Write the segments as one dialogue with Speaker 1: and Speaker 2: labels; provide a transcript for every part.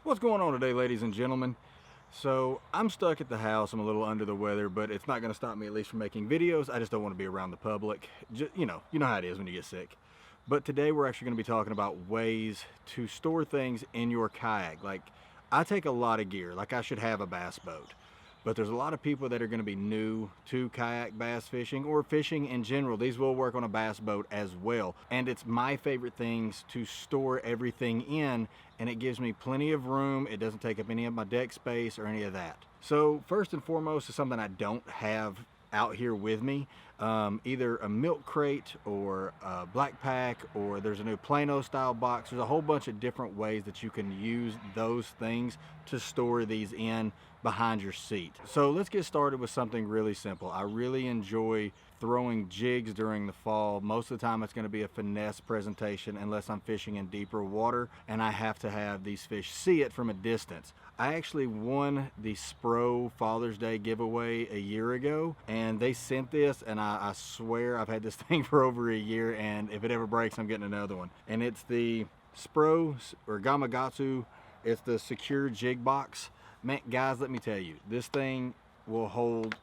Speaker 1: What's going on today, ladies and gentlemen? So I'm stuck at the house. I'm a little under the weather, but it's not going to stop me at least from making videos. I just don't want to be around the public. You know how it is when you get sick. But today we're actually going to be talking about ways to store things in your kayak. Like, I take a lot of gear, like I should have a bass boat. But there's a lot of people that are going to be new to kayak bass fishing or fishing in general. These will work on a bass boat as well. And it's my favorite things to store everything in, and it gives me plenty of room. It doesn't take up any of my deck space or any of that. So first and foremost is something I don't have out here with me. Either a milk crate or a black pack, or there's a new Plano style box. There's a whole bunch of different ways that you can use those things to store these in behind your seat. So let's get started with something really simple. I really enjoy throwing jigs during the fall. Most of the time it's going to be a finesse presentation unless I'm fishing in deeper water and I have to have these fish see it from a distance. I actually won the Spro Father's Day giveaway a year ago, and they sent this, and I swear I've had this thing for over a year, and if it ever breaks I'm getting another one. And it's the Spro or Gamakatsu. It's the secure jig box. Man, guys, let me tell you, this thing will hold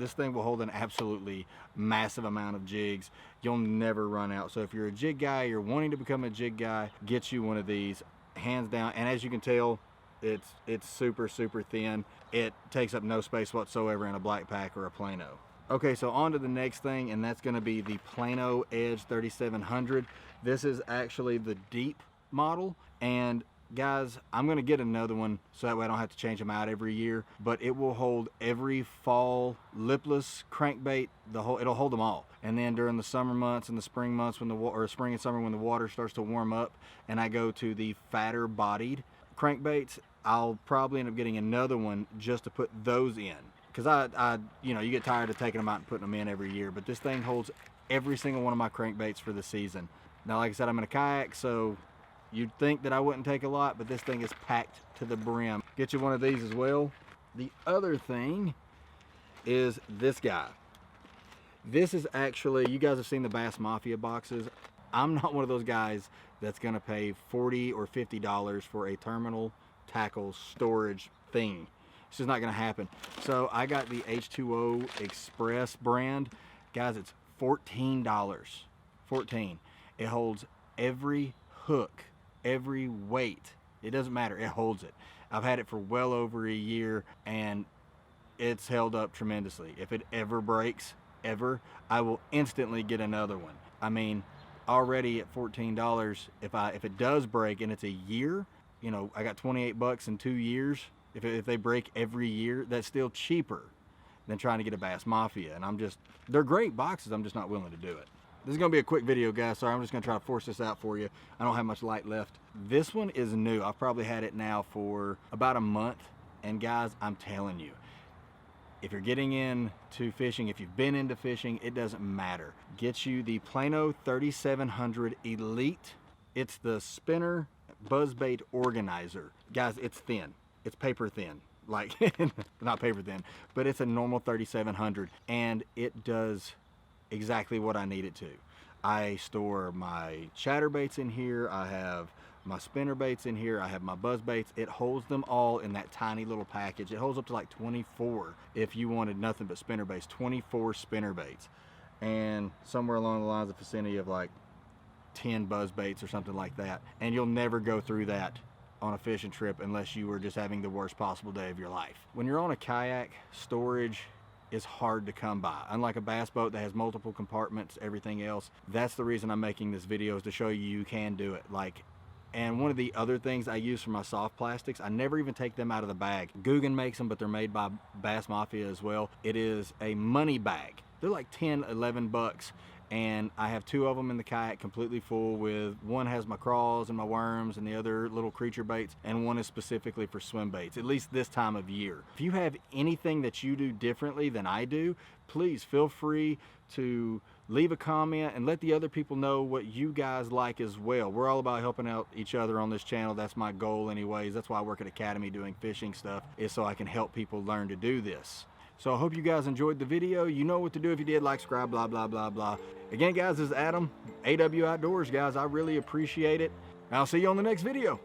Speaker 1: an absolutely massive amount of jigs. You'll never run out. So if you're a jig guy, you're wanting to become a jig guy, get you one of these, hands down. And as you can tell, it's super thin. It takes up no space whatsoever in a black pack or a Plano. Okay, so on to the next thing, and that's going to be the Plano Edge 3700. This is actually the deep model, and guys, I'm going to get another one so that way I don't have to change them out every year, but it will hold every fall lipless crankbait. It'll hold them all. And then during the summer months and the spring months or spring and summer when the water starts to warm up and I go to the fatter bodied crankbaits, I'll probably end up getting another one just to put those in, because you get tired of taking them out and putting them in every year. But this thing holds every single one of my crankbaits for the season. Now, like I said, I'm in a kayak, so you'd think that I wouldn't take a lot, but this thing is packed to the brim. Get you one of these as well. The other thing is this guy. This is actually, you guys have seen the Bass Mafia boxes. I'm not one of those guys that's gonna pay $40 or $50 for a terminal tackle storage thing. It's just not gonna happen. So I got the H2O Express brand. Guys, it's $14. $14. It holds every hook, every weight. It doesn't matter, it holds it. I've had it for well over a year and it's held up tremendously. If it ever breaks, I will instantly get another one. I mean, already at $14, if it does break and it's a year, I got 28 bucks in 2 years. If they break every year, that's still cheaper than trying to get a Bass Mafia. And they're great boxes, I'm just not willing to do it. This is gonna be a quick video, guys. Sorry, I'm just gonna try to force this out for you. I don't have much light left. This one is new. I've probably had it now for about a month. And guys, I'm telling you, if you're getting into fishing, if you've been into fishing, it doesn't matter. Get you the Plano 3700 Elite. It's the spinner buzzbait organizer. Guys, it's thin. It's paper thin. Like, not paper thin, but it's a normal 3700, and it does exactly what I need it to. I store my chatterbaits in here. I have my spinner baits in here. I have my buzz baits. It holds them all in that tiny little package. It holds up to like 24 if you wanted nothing but spinner baits, 24 spinner baits. And somewhere along the lines of vicinity of like 10 buzz baits or something like that. And you'll never go through that on a fishing trip unless you were just having the worst possible day of your life. When you're on a kayak, storage is hard to come by. Unlike a bass boat that has multiple compartments, everything else. That's the reason I'm making this video, is to show you can do it. And one of the other things I use for my soft plastics, I never even take them out of the bag. Guggen makes them, but they're made by Bass Mafia as well. It is a money bag. They're like 10, 11 bucks. And I have 2 of them in the kayak completely full with, one has my craws and my worms and the other little creature baits, and one is specifically for swim baits, at least this time of year. If you have anything that you do differently than I do, please feel free to leave a comment and let the other people know what you guys like as well. We're all about helping out each other on this channel. That's my goal anyways. That's why I work at Academy doing fishing stuff, is so I can help people learn to do this. So I hope you guys enjoyed the video. You know what to do if you did. Like, subscribe, blah, blah, blah, blah. Again, guys, this is Adam, AW Outdoors, guys. I really appreciate it. I'll see you on the next video.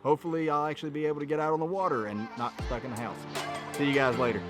Speaker 1: hopefully I'll actually be able to get out on the water and not stuck in the house. See you guys later.